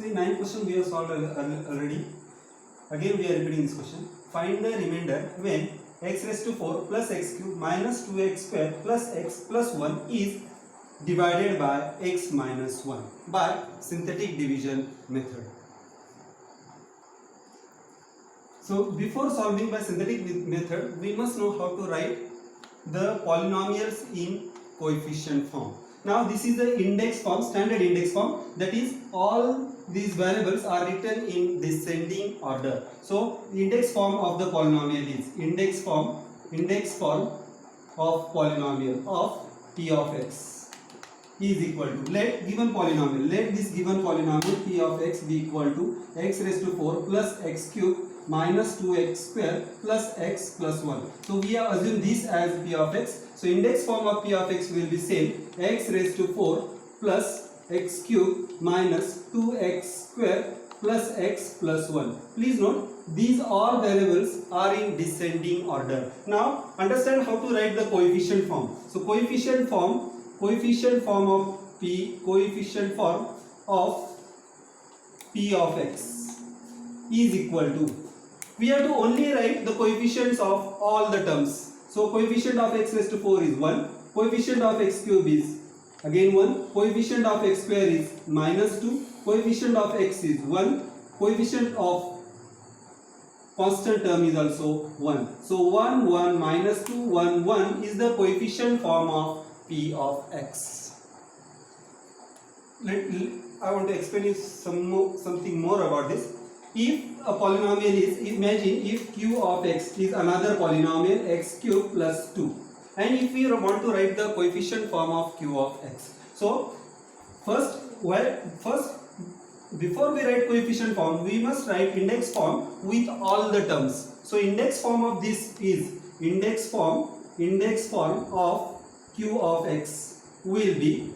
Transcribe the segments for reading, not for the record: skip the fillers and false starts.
See, 9 question we have solved already. Again we are repeating this question. Find the remainder when x raised to 4 plus x cube minus 2x square plus x plus 1 is divided by x minus 1 by synthetic division method. So before solving by synthetic method, we must know how to write the polynomials in coefficient form. Now this is the index form, standard index form, that is all these variables are written in descending order. So index form of the polynomial is index form of polynomial of p of x is equal to, let this given polynomial p of x be equal to x raised to 4 plus x cube minus 2x square plus x plus 1. So we have assumed this as p of x. So index form of p of x will be same, x raised to 4 plus x cube minus 2x square plus x plus 1. Please note, these all variables are in descending order. Now understand how to write the coefficient form. So coefficient form of p of x is equal to, we have to only write the coefficients of all the terms. So coefficient of x raised to 4 is 1, coefficient of x cube is again 1, coefficient of x square is minus 2, coefficient of x is 1, coefficient of constant term is also 1. So 1, 1, minus 2, 1, 1 is the coefficient form of p of x. I want to explain you something more about this. If a polynomial is, imagine if q of x is another polynomial x cube plus 2, and if we want to write the coefficient form of q of x. So first before we write coefficient form, we must write index form with all the terms. So index form of this is index form of q of x will be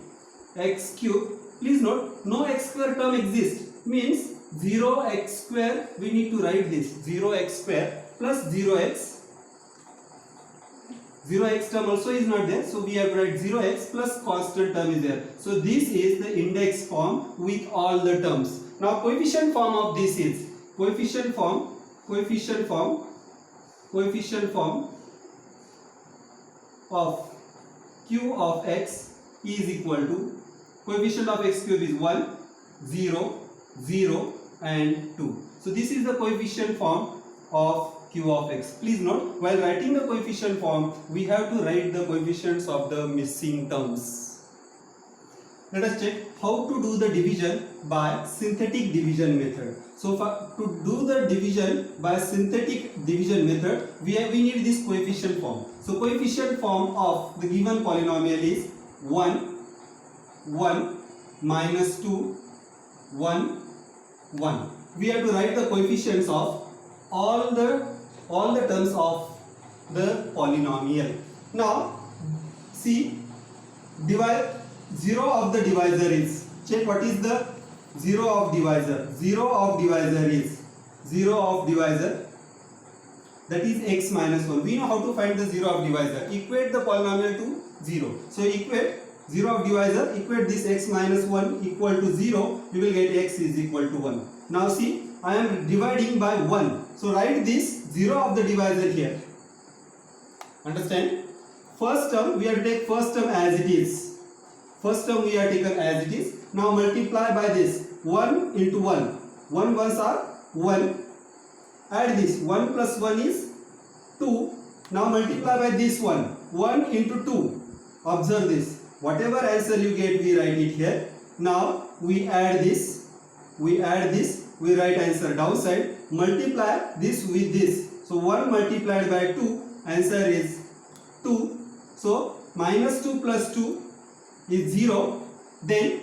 x cube. Please note, no x square term exists, means 0x square, we need to write this 0x square plus 0x term also is not there, so we have to write 0x plus constant term is there. So this is the index form with all the terms. Now coefficient form of this is coefficient form of q of x is equal to, coefficient of x cube is 1, 0, 0 and 2. So this is the coefficient form of q of x. Please note, while writing the coefficient form, we have to write the coefficients of the missing terms. Let us check how to do the division by synthetic division method. So to do the division by synthetic division method, we need this coefficient form. So coefficient form of the given polynomial is 1, 1, minus 2, 1, 1. We have to write the coefficients of all the terms of the polynomial. Now see, divide 0 of the divisor is, check what is the 0 of divisor. 0 of divisor, that is x minus 1. We know how to find the 0 of divisor. Equate the polynomial to 0. So equate 0 of divisor, equate this x minus 1 equal to 0, you will get x is equal to 1. Now see, I am dividing by 1. So write this 0 of the divisor here. Understand? First term, we have to take first term as it is. First term we have taken as it is. Now multiply by this 1 into 1. 1 ones are 1. Add this 1 plus 1 is 2. Now multiply by this one. 1 into 2. Observe this. Whatever answer you get, we write it here. Now we add this. We write answer downside. Multiply this with this. So 1 multiplied by 2, answer is 2. So minus 2 plus 2 is 0. Then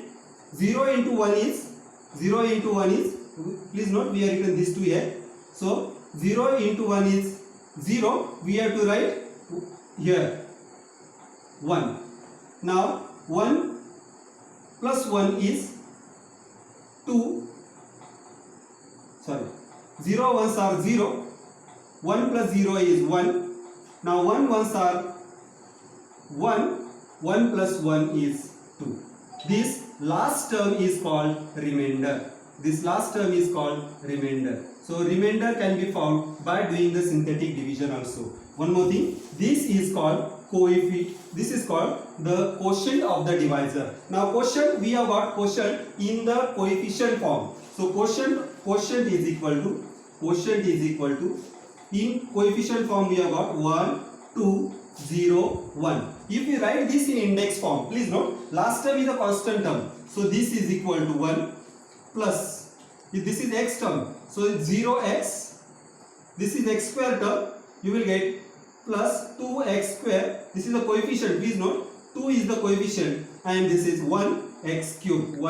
0 into 1 is, please note we have written this 2 here. So 0 into 1 is 0. We have to write here 1. Now 1 plus 1 is 2. 0 ones are 0. 1 plus 0 is 1. Now 1 ones are 1. 1 plus 1 is 2. This last term is called remainder. This last term is called remainder. So remainder can be found by doing the synthetic division also. One more thing, this is called coefficient. This is called the quotient of the divisor. Now quotient, we have got quotient in the coefficient form. So quotient is equal to in coefficient form we have got 1, 2, 0, 1. If we write this in index form, please note, last term is a constant term. So this is equal to 1 plus, if this is x term, so it's 0x, this is x square term, you will get plus 2x square. This is the coefficient, please note, 2 is the coefficient and this is 1x cube.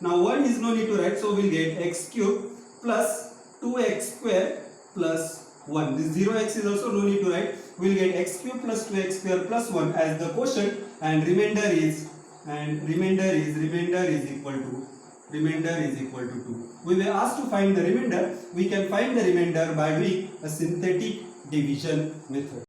Now 1 is no need to write, so we'll get x cube plus 2x square plus 1. This 0x is also no need to write. We'll get x cube plus 2x square plus 1 as the quotient, and remainder is equal to 2. We were asked to find the remainder. We can find the remainder by doing a synthetic division method.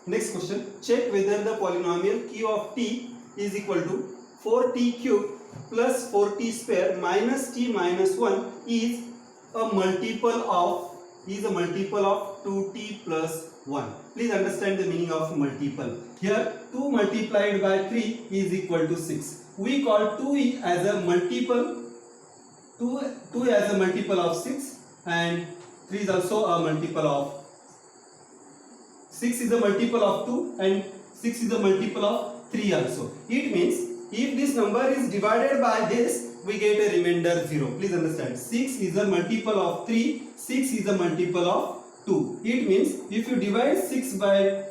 Next question, check whether the polynomial q of t is equal to 4t cube plus 4t square minus t minus 1 is a multiple of 2t plus 1. Please understand the meaning of multiple. Here 2 multiplied by 3 is equal to 6. We call 2 as a multiple, 2 as a multiple of 6, and 3 is also a multiple of 6 is a multiple of 2 and 6 is a multiple of 3 also. It means if this number is divided by this, we get a remainder 0. Please understand, 6 is a multiple of 3, 6 is a multiple of 2. It means if you divide 6 by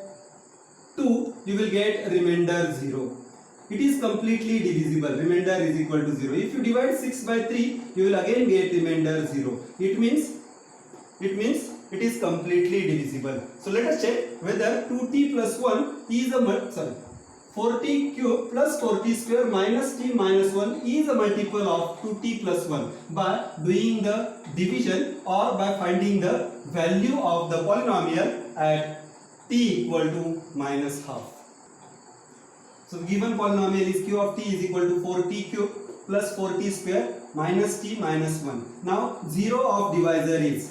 2, you will get remainder 0. It is completely divisible. Remainder is equal to 0. If you divide 6 by 3, you will again get remainder 0. It means it is completely divisible. So let us check whether 2t plus 1 is a 4t cube plus 4t square minus t minus 1 is a multiple of 2t plus 1 by doing the division or by finding the value of the polynomial at t equal to minus half. So the given polynomial is q of t is equal to 4t cube plus 4t square minus t minus 1. Now 0 of divisor is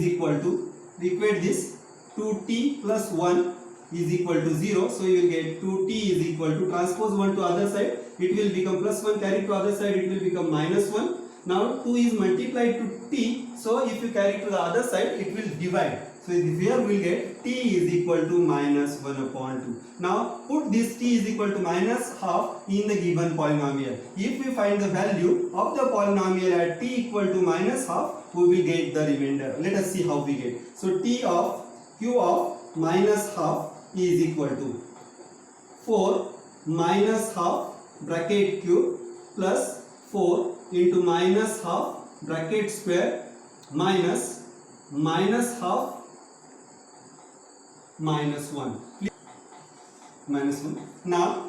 equal to, equate this, 2t plus 1 is equal to 0. So you will get 2t is equal to, transpose 1 to other side, it will become plus 1, carry to other side, it will become minus 1. Now 2 is multiplied to t, so if you carry to the other side, it will divide. So here we will get t is equal to minus 1 upon 2. Now put this t is equal to minus half in the given polynomial. If we find the value of the polynomial at t equal to minus half, we will get the remainder. Let us see how we get. So q of minus half is equal to 4 minus half bracket cube plus 4 into minus half bracket square minus half minus 1. Now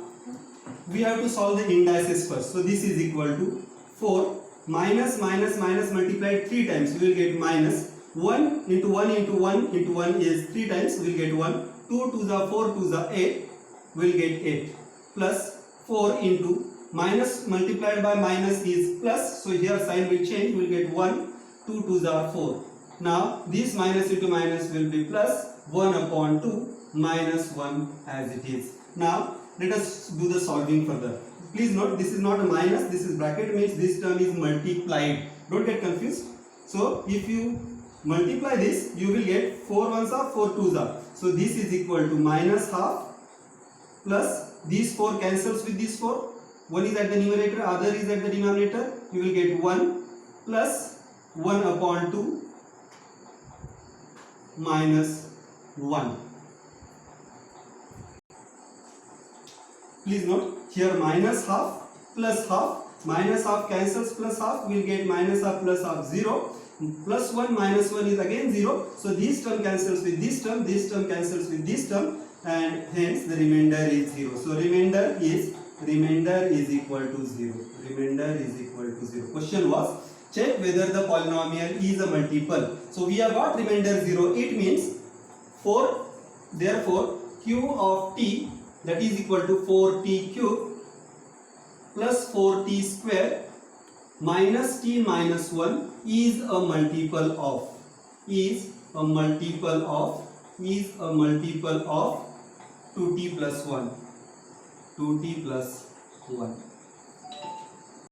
we have to solve the indices first. So this is equal to 4 minus multiplied 3 times, we will get minus 1 into 1 into 1 into 1 is 3 times, we will get 1. 2 to the 4 to the 8, we will get 8 plus 4 into minus multiplied by minus is plus, so here sign will change, we will get 1. 2 to the 4. Now this minus into minus will be plus 1 upon 2 minus 1 as it is. Now let us do the solving further. Please note, this is not a minus, this is bracket, means this term is multiplied. Don't get confused. So if you multiply this, you will get 4 ones are 4 twos are. So this is equal to minus half plus these 4 cancels with this 4. One is at the numerator, other is at the denominator. You will get 1 plus 1 upon 2 minus 1. Please note, here minus half plus half, minus half cancels plus half, we will get minus half plus half 0. Plus 1 minus 1 is again 0. So this term cancels with this term cancels with this term, and hence the remainder is 0. So remainder is equal to 0. Remainder is equal to 0. Question was, check whether the polynomial is a multiple. So we have got remainder 0. It means 4. Therefore q of t, that is equal to 4t cube plus 4t square minus t minus 1 is a multiple of 2t plus 1 2t plus 1